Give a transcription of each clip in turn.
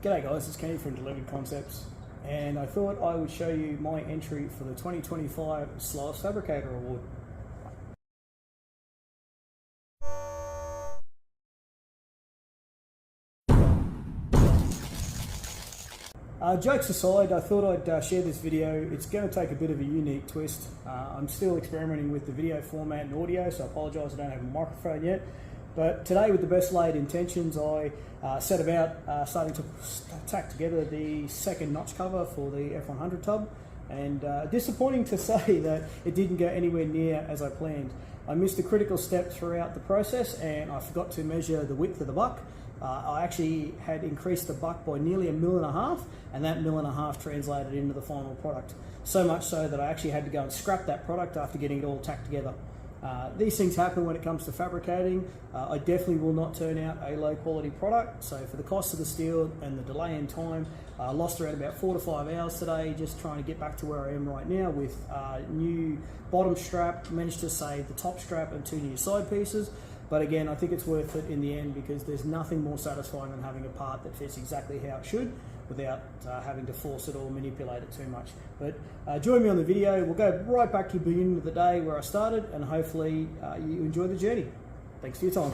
G'day guys, it's Kenny from Delivered Concepts, and I thought I would show you my entry for the 2025 Slowest Fabricator Award. Jokes aside, I thought I'd share this video. It's going to take a bit of a unique twist. I'm still experimenting with the video format and audio, so I apologise I don't have a microphone yet. But today, with the best laid intentions, I set about starting to tack together the second notch cover for the F100 tub. And disappointing to say that it didn't go anywhere near as I planned. I missed a critical step throughout the process, and I forgot to measure the width of the buck. I actually had increased the buck by nearly 1.5 mil, and that 1.5 mil translated into the final product. So much so that I actually had to go and scrap that product after getting it all tacked together. These things happen when it comes to fabricating. I definitely will not turn out a low quality product. So for the cost of the steel and the delay in time, I lost around about 4 to 5 hours today just trying to get back to where I am right now with new bottom strap, managed to save the top strap and 2 new side pieces. But again, I think it's worth it in the end because there's nothing more satisfying than having a part that fits exactly how it should without having to force it or manipulate it too much. But join me on the video. We'll go right back to the beginning of the day where I started, and hopefully you enjoy the journey. Thanks for your time.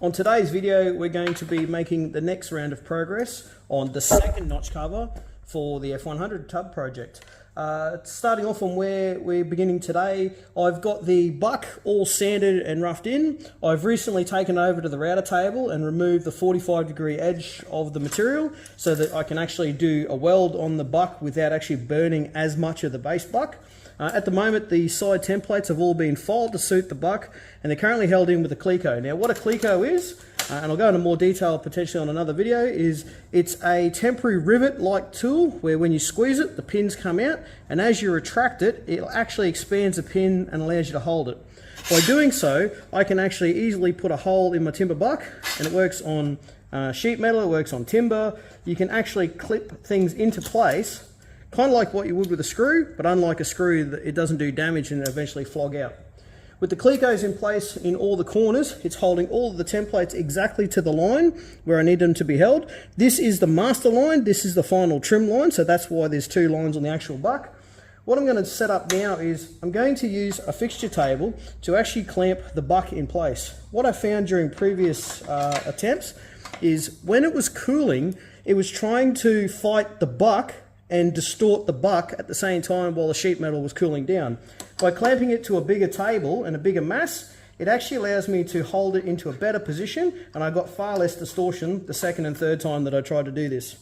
On today's video, we're going to be making the next round of progress on the second notch cover for the F100 tub project. Starting off on where we're beginning today, I've got the buck all sanded and roughed in. I've recently taken over to the router table and removed the 45-degree edge of the material so that I can actually do a weld on the buck without actually burning as much of the base buck. At the moment, the side templates have all been filed to suit the buck, and they're currently held in with a cleco. Now, what a cleco is, and I'll go into more detail potentially on another video, is it's a temporary rivet-like tool where when you squeeze it, the pins come out, and as you retract it, it actually expands the pin and allows you to hold it. By doing so, I can actually easily put a hole in my timber buck, and it works on sheet metal, it works on timber. You can actually clip things into place, kind of like what you would with a screw, but unlike a screw, it doesn't do damage and eventually flog out. With the clecos in place in all the corners, it's holding all of the templates exactly to the line where I need them to be held. This is the master line, this is the final trim line, so that's why there's 2 lines on the actual buck. What I'm going to set up now is I'm going to use a fixture table to actually clamp the buck in place. What I found during previous attempts is when it was cooling, it was trying to fight the buck and distort the buck at the same time while the sheet metal was cooling down. By clamping it to a bigger table and a bigger mass, it actually allows me to hold it into a better position, and I got far less distortion the second and third time that I tried to do this.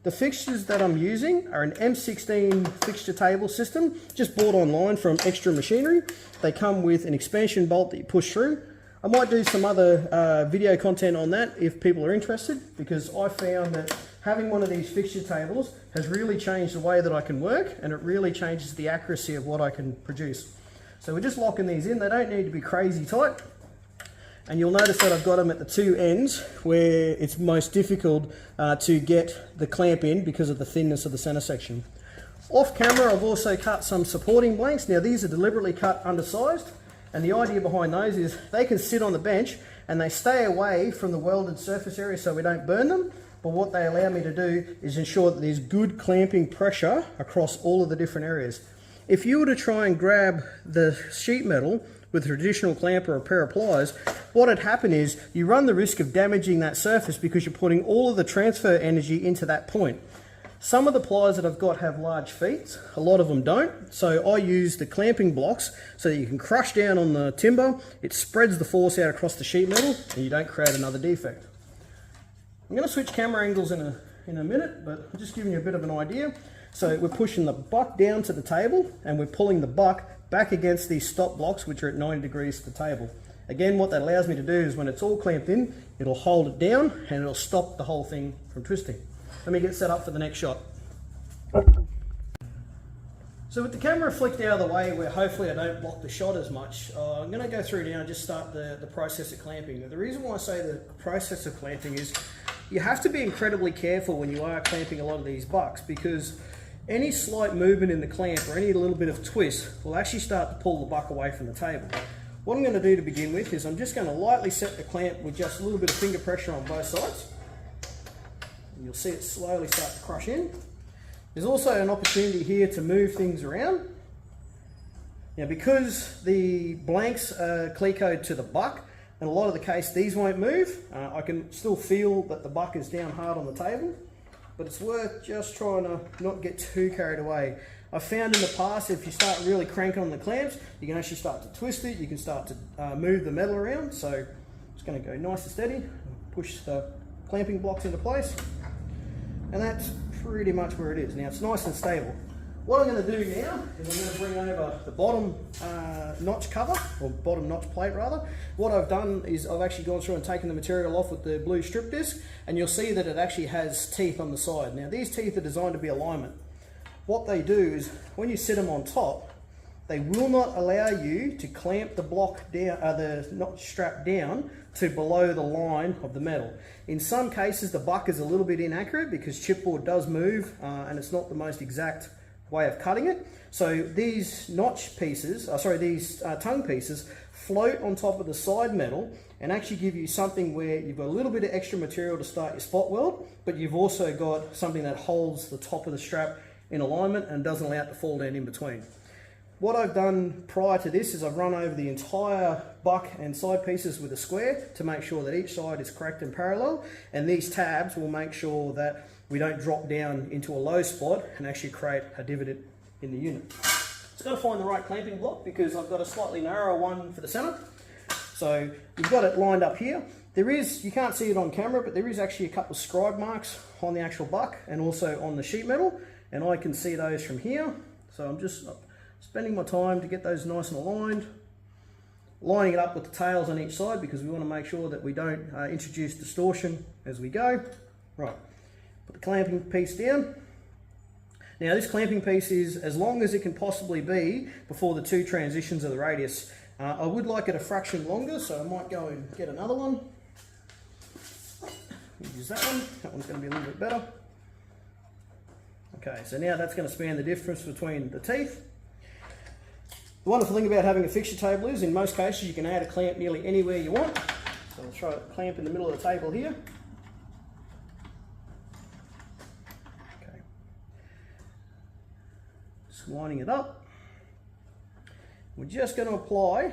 The fixtures that I'm using are an M16 fixture table system, just bought online from Extra Machinery. They come with an expansion bolt that you push through. I might do some other video content on that if people are interested, because I found that having one of these fixture tables has really changed the way that I can work, and it really changes the accuracy of what I can produce. So we're just locking these in. They don't need to be crazy tight. And you'll notice that I've got them at the 2 ends where it's most difficult to get the clamp in because of the thinness of the center section. Off camera, I've also cut some supporting blanks. Now these are deliberately cut undersized, and the idea behind those is they can sit on the bench and they stay away from the welded surface area so we don't burn them. But what they allow me to do is ensure that there's good clamping pressure across all of the different areas. If you were to try and grab the sheet metal with a traditional clamp or a pair of pliers, what would happen is you run the risk of damaging that surface because you're putting all of the transfer energy into that point. Some of the pliers that I've got have large feet, a lot of them don't, so I use the clamping blocks so that you can crush down on the timber, it spreads the force out across the sheet metal, and you don't create another defect. I'm going to switch camera angles in a minute, but I'm just giving you a bit of an idea. So we're pushing the buck down to the table, and we're pulling the buck back against these stop blocks, which are at 90 degrees to the table. Again, what that allows me to do is when it's all clamped in, it'll hold it down and it'll stop the whole thing from twisting. Let me get set up for the next shot. So with the camera flicked out of the way where hopefully I don't block the shot as much, I'm going to go through now and just start the process of clamping. Now, the reason why I say the process of clamping is you have to be incredibly careful when you are clamping a lot of these bucks, because any slight movement in the clamp or any little bit of twist will actually start to pull the buck away from the table. What I'm going to do to begin with is I'm just going to lightly set the clamp with just a little bit of finger pressure on both sides. You'll see it slowly start to crush in. There's also an opportunity here to move things around. Now, because the blanks are clear-coated to the buck, in a lot of the case these won't move, I can still feel that the buck is down hard on the table, but it's worth just trying to not get too carried away. I've found in the past, if you start really cranking on the clamps, you can actually start to twist it, you can start to move the metal around. So it's going to go nice and steady, push the clamping blocks into place, and that's pretty much where it is. Now it's nice and stable. What I'm going to do now is I'm going to bring over the bottom notch cover, or bottom notch plate rather. What I've done is I've actually gone through and taken the material off with the blue strip disc, and you'll see that it actually has teeth on the side. Now these teeth are designed to be alignment. What they do is when you sit them on top, they will not allow you to clamp the block down, the notch strap down to below the line of the metal. In some cases the buck is a little bit inaccurate because chipboard does move and it's not the most exact way of cutting it. So these notch pieces, these tongue pieces float on top of the side metal and actually give you something where you've got a little bit of extra material to start your spot weld, but you've also got something that holds the top of the strap in alignment and doesn't allow it to fall down in between. What I've done prior to this is I've run over the entire buck and side pieces with a square to make sure that each side is correct and parallel, and these tabs will make sure that we don't drop down into a low spot and actually create a divot in the unit. Just got to find the right clamping block because I've got a slightly narrower one for the center. So you've got it lined up here. There is, you can't see it on camera, but there is actually a couple of scribe marks on the actual buck and also on the sheet metal, and I can see those from here. So I'm just spending my time to get those nice and aligned, lining it up with the tails on each side because we want to make sure that we don't introduce distortion as we go. Right, put the clamping piece down. Now this clamping piece is as long as it can possibly be before the two transitions of the radius. I would like it a fraction longer, so I might go and get another one. Use that one. That one's going to be a little bit better. Okay, so now that's going to span the difference between the teeth. The wonderful thing about having a fixture table is in most cases you can add a clamp nearly anywhere you want. So I'll try a clamp in the middle of the table here. Okay. Just lining it up. We're just going to apply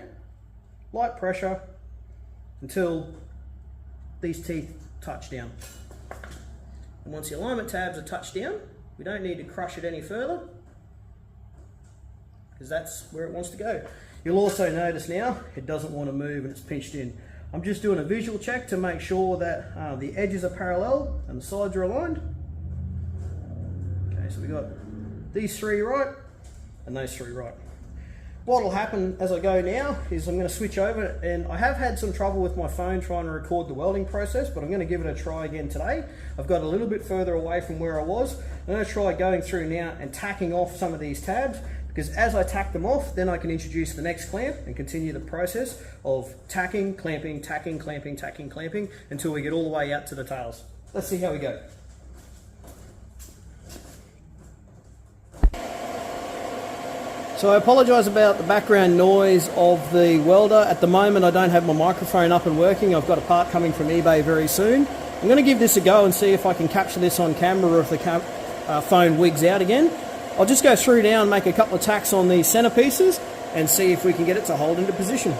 light pressure until these teeth touch down. And once the alignment tabs are touched down, we don't need to crush it any further because that's where it wants to go. You'll also notice now it doesn't want to move and it's pinched in. I'm just doing a visual check to make sure that the edges are parallel and the sides are aligned. Okay, so we got these three right and those three right. What will happen as I go now is I'm going to switch over, and I have had some trouble with my phone trying to record the welding process, but I'm going to give it a try again today. I've got a little bit further away from where I was. I'm going to try going through now and tacking off some of these tabs, because as I tack them off, then I can introduce the next clamp and continue the process of tacking, clamping, tacking, clamping, tacking, clamping until we get all the way out to the tails. Let's see how we go. So I apologise about the background noise of the welder. At the moment I don't have my microphone up and working. I've got a part coming from eBay very soon. I'm going to give this a go and see if I can capture this on camera or if the phone wigs out again. I'll just go through now and make a couple of tacks on these centre pieces and see if we can get it to hold into position.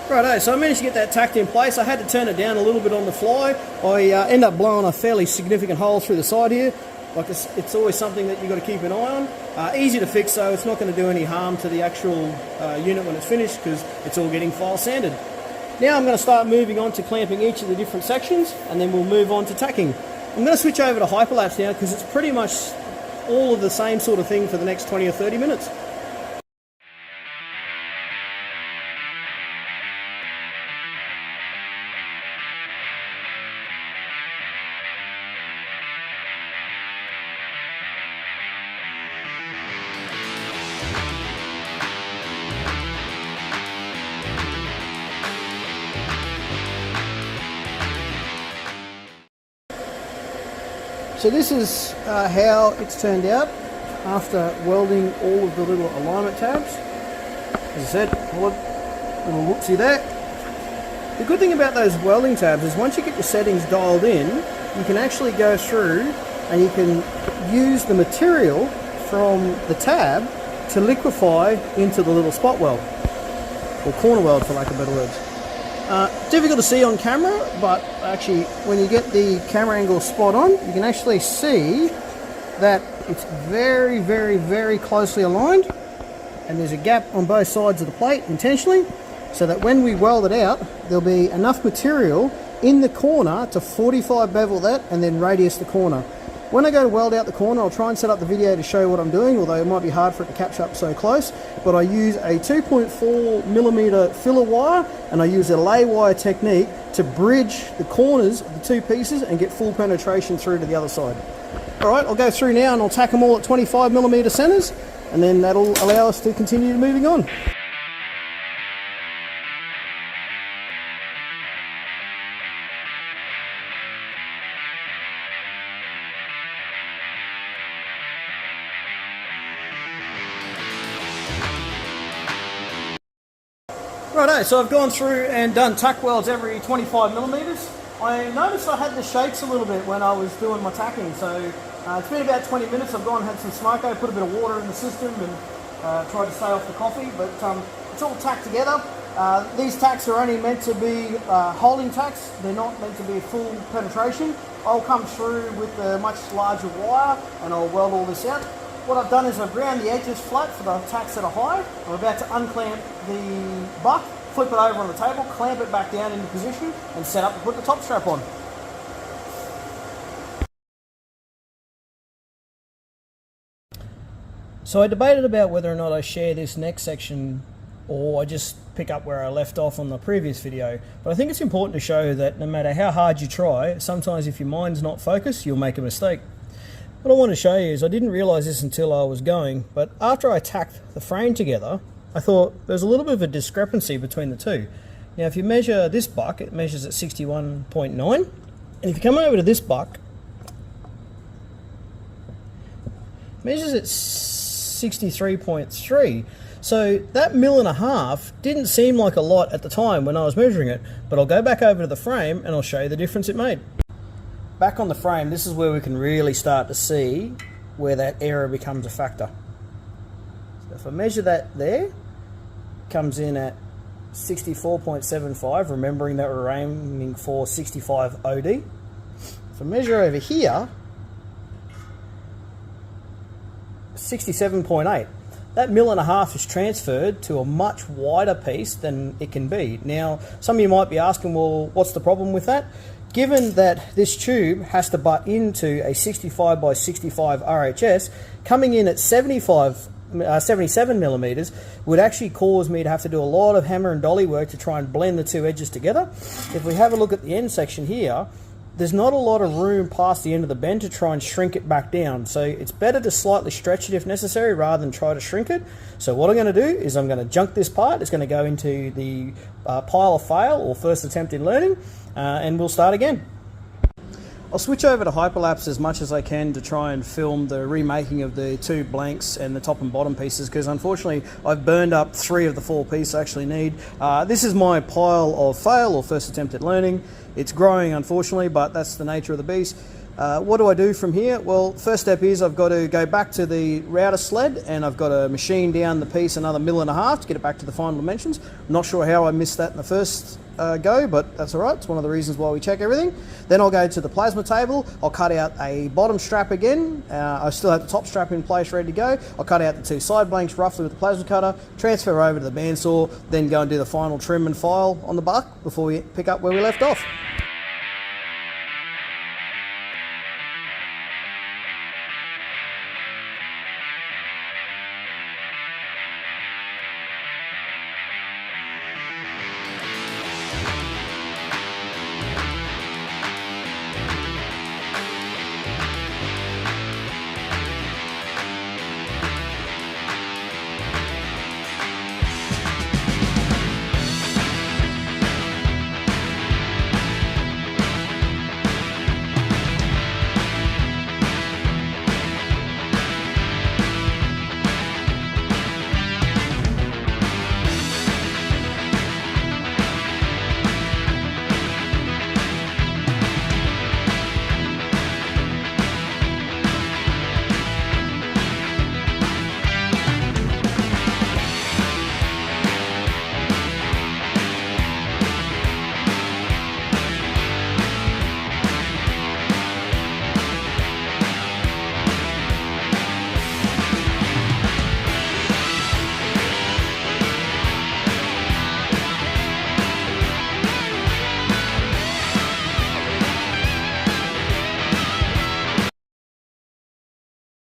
Righto, so I managed to get that tacked in place. I had to turn it down a little bit on the fly. I end up blowing a fairly significant hole through the side here. Like it's always something that you've got to keep an eye on. Easy to fix though, it's not going to do any harm to the actual unit when it's finished because it's all getting file sanded. Now I'm going to start moving on to clamping each of the different sections, and then we'll move on to tacking. I'm going to switch over to hyperlapse now because it's pretty much all of the same sort of thing for the next 20 or 30 minutes. So this is how it's turned out after welding all of the little alignment tabs. As I said, a little whoopsie there. The good thing about those welding tabs is once you get your settings dialed in, you can actually go through and you can use the material from the tab to liquefy into the little spot weld, or corner weld for lack of better words. Difficult to see on camera, but actually when you get the camera angle spot on, you can actually see that it's very, very, very closely aligned, and there's a gap on both sides of the plate intentionally, so that when we weld it out, there'll be enough material in the corner to 45 bevel that and then radius the corner. When I go to weld out the corner, I'll try and set up the video to show you what I'm doing, although it might be hard for it to capture up so close. But I use a 2.4mm filler wire, and I use a lay wire technique to bridge the corners of the two pieces and get full penetration through to the other side. Alright, I'll go through now and I'll tack them all at 25mm centers, and then that'll allow us to continue moving on. Righto, so I've gone through and done tack welds every 25mm. I noticed I had the shakes a little bit when I was doing my tacking, so it's been about 20 minutes. I've gone and had some smoko, put a bit of water in the system and tried to stay off the coffee, but it's all tacked together. These tacks are only meant to be holding tacks, they're not meant to be full penetration. I'll come through with a much larger wire and I'll weld all this out. What I've done is I've ground the edges flat for the tacks that are high. I'm about to unclamp the buck, flip it over on the table, clamp it back down into position and set up and put the top strap on. So I debated about whether or not I share this next section or I just pick up where I left off on the previous video. But I think it's important to show that no matter how hard you try, sometimes if your mind's not focused, you'll make a mistake. What I want to show you is I didn't realise this until I was going, but after I tacked the frame together, I thought there's a little bit of a discrepancy between the two. Now if you measure this buck, it measures at 61.9, and if you come over to this buck, it measures at 63.3. So that 1.5 mil didn't seem like a lot at the time when I was measuring it, but I'll go back over to the frame and I'll show you the difference it made. Back on the frame, this is where we can really start to see where that error becomes a factor. So if I measure that there, comes in at 64.75, remembering that we're aiming for 65 OD. If I measure over here, 67.8. That 1.5 mil is transferred to a much wider piece than it can be. Now, some of you might be asking, well, what's the problem with that? Given that this tube has to butt into a 65 by 65 RHS, coming in at 77mm would actually cause me to have to do a lot of hammer and dolly work to try and blend the two edges together. If we have a look at the end section here, there's not a lot of room past the end of the bend to try and shrink it back down. So it's better to slightly stretch it if necessary rather than try to shrink it. So what I'm going to do is I'm going to junk this part. It's going to go into the pile of fail or first attempt in learning, and we'll start again. I'll switch over to hyperlapse as much as I can to try and film the remaking of the two blanks and the top and bottom pieces, because unfortunately I've burned up 3 of the 4 pieces I actually need. This is my pile of fail or first attempt at learning. It's growing unfortunately, but that's the nature of the beast. What do I do from here? Well, first step is I've got to go back to the router sled and I've got to machine down the piece another 1.5 mil to get it back to the final dimensions. I'm not sure how I missed that in the first go, but that's all right. It's one of the reasons why we check everything. Then I'll go to the plasma table. I'll cut out a bottom strap again. I still have the top strap in place, ready to go. I'll cut out the 2 side blanks roughly with the plasma cutter, transfer over to the bandsaw, then go and do the final trim and file on the buck before we pick up where we left off.